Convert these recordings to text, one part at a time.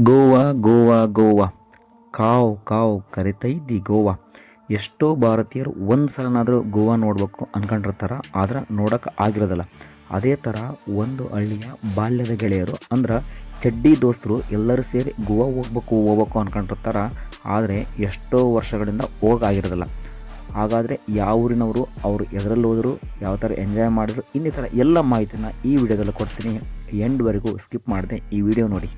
ಗೋವಾ ಗೋವಾ ಗೋವಾ ಕಾವ್ ಕಾವ್ ಕರಿತೈತಿ ಗೋವಾ. ಎಷ್ಟೋ ಭಾರತೀಯರು ಒಂದು ಸಲನಾದರೂ ಗೋವಾ ನೋಡಬೇಕು ಅಂದ್ಕೊಂಡಿರ್ತಾರೆ, ಆದ್ರೆ ನೋಡೋಕೆ ಆಗಿರೋದಿಲ್ಲ. ಅದೇ ಥರ ಒಂದು ಹಳ್ಳಿಯ ಬಾಲ್ಯದ ಗೆಳೆಯರು ಅಂದ್ರೆ ಚಡ್ಡಿ ದೋಸ್ತರು ಎಲ್ಲರೂ ಸೇರಿ ಗೋವಾ ಹೋಗ್ಬೇಕು ಅಂದ್ಕೊಂಡಿರ್ತಾರೆ, ಆದರೆ ಎಷ್ಟೋ ವರ್ಷಗಳಿಂದ ಹೋಗಾಗಿರೋದಿಲ್ಲ. ಹಾಗಾದರೆ ಯಾವ ಊರಿನವರು, ಅವರು ಎದರಲ್ಲಿ ಹೋದರು, ಯಾವ ಥರ ಎಂಜಾಯ್ ಮಾಡಿದ್ರು, ಇನ್ನಿತರ ಎಲ್ಲ ಮಾಹಿತಿನ ಈ ವಿಡಿಯೋದಲ್ಲಿ ಕೊಡ್ತೀನಿ. ಎಂಡ್ವರೆಗೂ ಸ್ಕಿಪ್ ಮಾಡಿದೆ ಈ ವಿಡಿಯೋ ನೋಡಿ.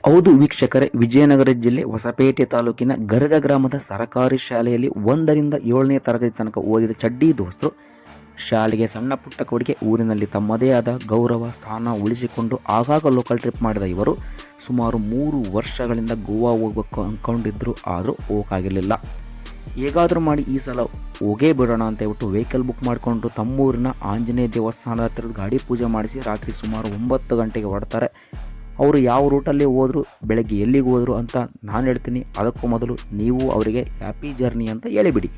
ಹೌದು ವೀಕ್ಷಕರೇ, ವಿಜಯನಗರ ಜಿಲ್ಲೆ ಹೊಸಪೇಟೆ ತಾಲೂಕಿನ ಗರಗ ಗ್ರಾಮದ ಸರಕಾರಿ ಶಾಲೆಯಲ್ಲಿ 1ರಿಂದ 7ನೇ ತರಗತಿ ತನಕ ಓದಿದ ಚಡ್ಡಿ ದೋಸ್ತರು ಶಾಲೆಗೆ ಸಣ್ಣ ಪುಟ್ಟ ಕೊಡುಗೆ, ಊರಿನಲ್ಲಿ ತಮ್ಮದೇ ಆದ ಗೌರವ ಸ್ಥಾನ ಉಳಿಸಿಕೊಂಡು ಆಗಾಗ ಲೋಕಲ್ ಟ್ರಿಪ್ ಮಾಡಿದ ಇವರು ಸುಮಾರು 3 ವರ್ಷಗಳಿಂದ ಗೋವಾ ಹೋಗ್ಬೇಕು ಅಂದ್ಕೊಂಡಿದ್ರು, ಆದರೂ ಹೋಗೋಕ್ಕಾಗಿರಲಿಲ್ಲ. ಹೇಗಾದರೂ ಮಾಡಿ ಈ ಸಲ ಹೋಗೇ ಬಿಡೋಣ ಅಂತ ಹೇಳ್ಬಿಟ್ಟು ವೆಹಿಕಲ್ ಬುಕ್ ಮಾಡಿಕೊಂಡು ತಮ್ಮೂರಿನ ಆಂಜನೇಯ ದೇವಸ್ಥಾನದ ಹತ್ತಿರದ ಗಾಡಿ ಪೂಜೆ ಮಾಡಿಸಿ ರಾತ್ರಿ ಸುಮಾರು 9 ಗಂಟೆಗೆ ಹೊರಡ್ತಾರೆ. ಅವರು ಯಾವ ರೂಟಲ್ಲಿ ಹೋದರು, ಬೆಳಗ್ಗೆ ಎಲ್ಲಿಗೆ ಹೋದರು ಅಂತ ನಾನು ಹೇಳ್ತೀನಿ. ಅದಕ್ಕೂ ಮೊದಲು ನೀವು ಅವರಿಗೆ ಹ್ಯಾಪಿ ಜರ್ನಿ ಅಂತ ಹೇಳಿಬಿಡಿ.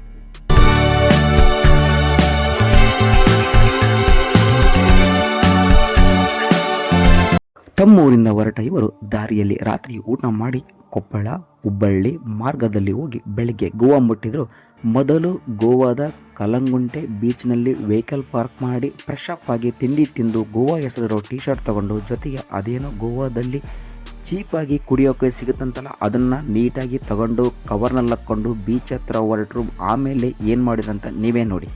ತಮ್ಮೂರಿಂದ ಹೊರಟ ಇವರು ದಾರಿಯಲ್ಲಿ ರಾತ್ರಿ ಊಟ ಮಾಡಿ ಕೊಪ್ಪಳ ಹುಬ್ಬಳ್ಳಿ ಮಾರ್ಗದಲ್ಲಿ ಹೋಗಿ ಬೆಳಗ್ಗೆ ಗೋವಾ ಮುಟ್ಟಿದ್ರು. ಮೊದಲು ಗೋವಾದ ಕಲಂಗುಂಟೆ ಬೀಚ್ನಲ್ಲಿ ವೆಹಿಕಲ್ ಪಾರ್ಕ್ ಮಾಡಿ ಫ್ರೆಶ್ ಅಪ್ ಆಗಿ ತಿಂಡಿ ತಿಂದು ಗೋವಾ ಹೆಸರಿರೋ ಟಿ ಶರ್ಟ್ ತಗೊಂಡು, ಜೊತೆಗೆ ಅದೇನೋ ಗೋವಾದಲ್ಲಿ ಚೀಪಾಗಿ ಕುಡಿಯೋಕೆ ಸಿಗುತ್ತಂತಲ್ಲ, ಅದನ್ನು ನೀಟಾಗಿ ತಗೊಂಡು ಕವರ್ನಲ್ಲಿ ಹಾಕ್ಕೊಂಡು ಬೀಚ್ ಹತ್ರ ಹೊರಟರು. ಆಮೇಲೆ ಏನು ಮಾಡಿದ್ರಂತ ನೀವೇ ನೋಡಿ.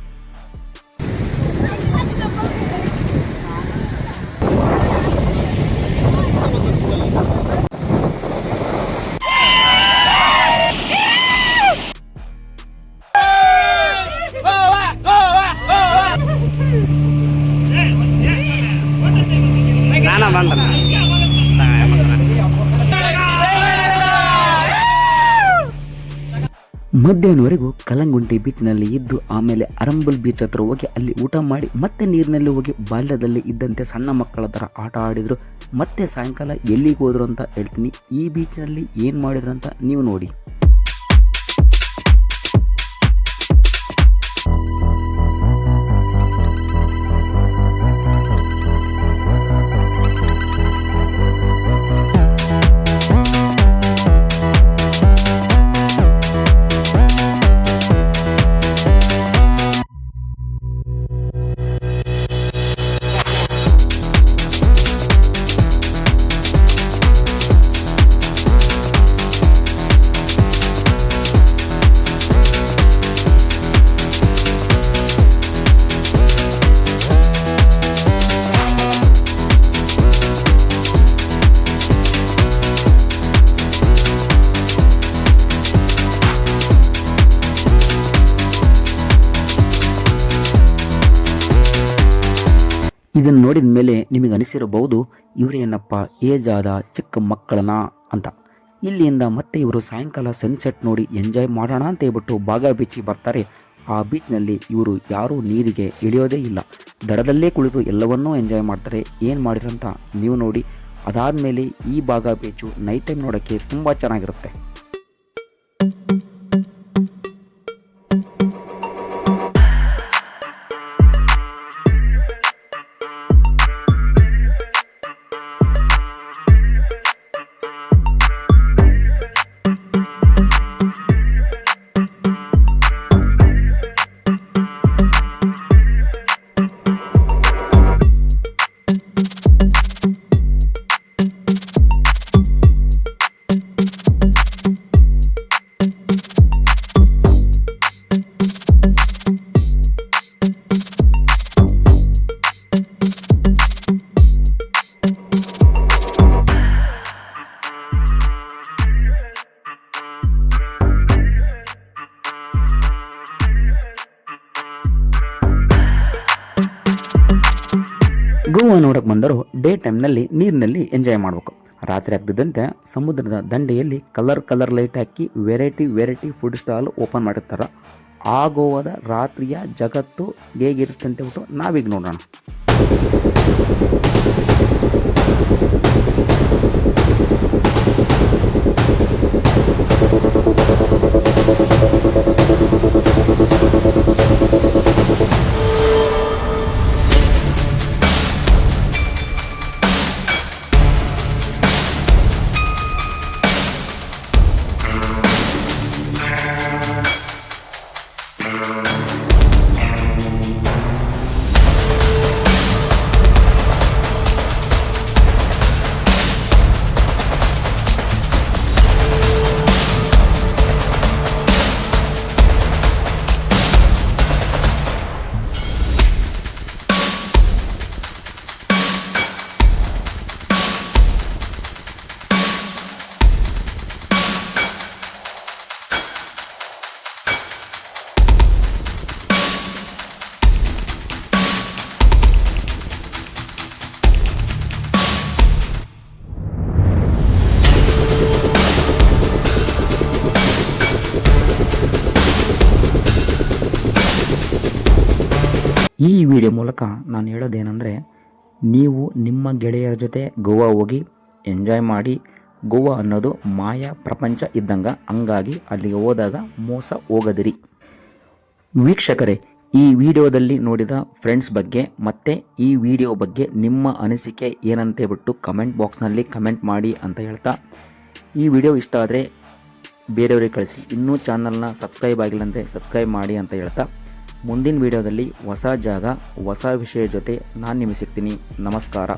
ಮಧ್ಯಾಹ್ನವರೆಗೂ ಕಲಂಗುಂಟಿ ಬೀಚ್ನಲ್ಲಿ ಇದ್ದು, ಆಮೇಲೆ ಅರಂಬಲ್ ಬೀಚ್ ಹತ್ರ ಹೋಗಿ ಅಲ್ಲಿ ಊಟ ಮಾಡಿ ಮತ್ತೆ ನೀರಿನಲ್ಲಿ ಹೋಗಿ ಬಾಲ್ಯದಲ್ಲಿ ಇದ್ದಂತೆ ಸಣ್ಣ ಮಕ್ಕಳ ಥರ ಆಟ ಆಡಿದರು. ಮತ್ತೆ ಸಾಯಂಕಾಲ ಎಲ್ಲಿಗೆ ಹೋದ್ರು ಅಂತ ಹೇಳ್ತೀನಿ. ಈ ಬೀಚ್ನಲ್ಲಿ ಏನು ಮಾಡಿದ್ರು ಅಂತ ನೀವು ನೋಡಿ. ಇದನ್ನು ನೋಡಿದ ಮೇಲೆ ನಿಮಗೆ ಅನಿಸಿರಬಹುದು, ಇವರೇನಪ್ಪ ಏಜ್ ಆದ ಚಿಕ್ಕ ಮಕ್ಕಳನ್ನ ಅಂತ. ಇಲ್ಲಿಂದ ಮತ್ತೆ ಇವರು ಸಾಯಂಕಾಲ ಸನ್ಸೆಟ್ ನೋಡಿ ಎಂಜಾಯ್ ಮಾಡೋಣ ಅಂತ ಹೇಳ್ಬಿಟ್ಟು ಬಾಗಾ ಬೀಚಿಗೆ ಬರ್ತಾರೆ. ಆ ಬೀಚ್ನಲ್ಲಿ ಇವರು ಯಾರೂ ನೀರಿಗೆ ಇಳಿಯೋದೇ ಇಲ್ಲ, ದಡದಲ್ಲೇ ಕುಳಿತು ಎಲ್ಲವನ್ನೂ ಎಂಜಾಯ್ ಮಾಡ್ತಾರೆ. ಏನು ಮಾಡಿರಂತ ನೀವು ನೋಡಿ. ಅದಾದಮೇಲೆ ಈ ಬಾಗಾ ಬೀಚು ನೈಟ್ ಟೈಮ್ ನೋಡೋಕ್ಕೆ ತುಂಬ ಚೆನ್ನಾಗಿರುತ್ತೆ. ಗೋವಾ ನೋಡಕ್ಕೆ ಬಂದರು ಡೇ ಟೈಮ್ನಲ್ಲಿ ನೀರಿನಲ್ಲಿ ಎಂಜಾಯ್ ಮಾಡಬೇಕು. ರಾತ್ರಿ ಆಗ್ತಿದ್ದಂತೆ ಸಮುದ್ರದ ದಂಡೆಯಲ್ಲಿ ಕಲರ್ ಲೈಟ್ ಹಾಕಿ ವೆರೈಟಿ ಫುಡ್ ಸ್ಟಾಲ್ ಓಪನ್ ಮಾಡಿರ್ತಾರೆ. ಆ ಗೋವಾದ ರಾತ್ರಿಯ ಜಗತ್ತು ಹೇಗಿರುತ್ತೆ ಅಂತ ಬಿಟ್ಟು ನಾವೀಗ ನೋಡೋಣ. ಈ ವಿಡಿಯೋ ಮೂಲಕ ನಾನು ಹೇಳೋದೇನೆಂದರೆ, ನೀವು ನಿಮ್ಮ ಗೆಳೆಯರ ಜೊತೆ ಗೋವಾ ಹೋಗಿ ಎಂಜಾಯ್ ಮಾಡಿ. ಗೋವಾ ಅನ್ನೋದು ಮಾಯಾ ಪ್ರಪಂಚ ಇದ್ದಂಗೆ, ಹಂಗಾಗಿ ಅಲ್ಲಿಗೆ ಹೋದಾಗ ಮೋಸ ಹೋಗದಿರಿ. ವೀಕ್ಷಕರೇ, ಈ ವಿಡಿಯೋದಲ್ಲಿ ನೋಡಿದ ಫ್ರೆಂಡ್ಸ್ ಬಗ್ಗೆ ಮತ್ತು ಈ ವಿಡಿಯೋ ಬಗ್ಗೆ ನಿಮ್ಮ ಅನಿಸಿಕೆ ಏನಂತ ಬಿಟ್ಟು ಕಮೆಂಟ್ ಬಾಕ್ಸ್ನಲ್ಲಿ ಕಮೆಂಟ್ ಮಾಡಿ ಅಂತ ಹೇಳ್ತಾ, ಈ ವಿಡಿಯೋ ಇಷ್ಟ ಆದರೆ ಬೇರೆಯವ್ರಿಗೆ ಕಳಿಸಿ. ಇನ್ನೂ ಚಾನಲ್ನ ಸಬ್ಸ್ಕ್ರೈಬ್ ಆಗಿಲ್ಲ ಅಂದರೆ ಸಬ್ಸ್ಕ್ರೈಬ್ ಮಾಡಿ ಅಂತ ಹೇಳ್ತಾ, ಮುಂದಿನ ವಿಡಿಯೋದಲ್ಲಿ ಹೊಸ ಜಾಗ ಹೊಸ ವಿಷಯ ಜೊತೆ ನಾನು ನಿಮಗೆ ಸಿಗ್ತೀನಿ. ನಮಸ್ಕಾರ.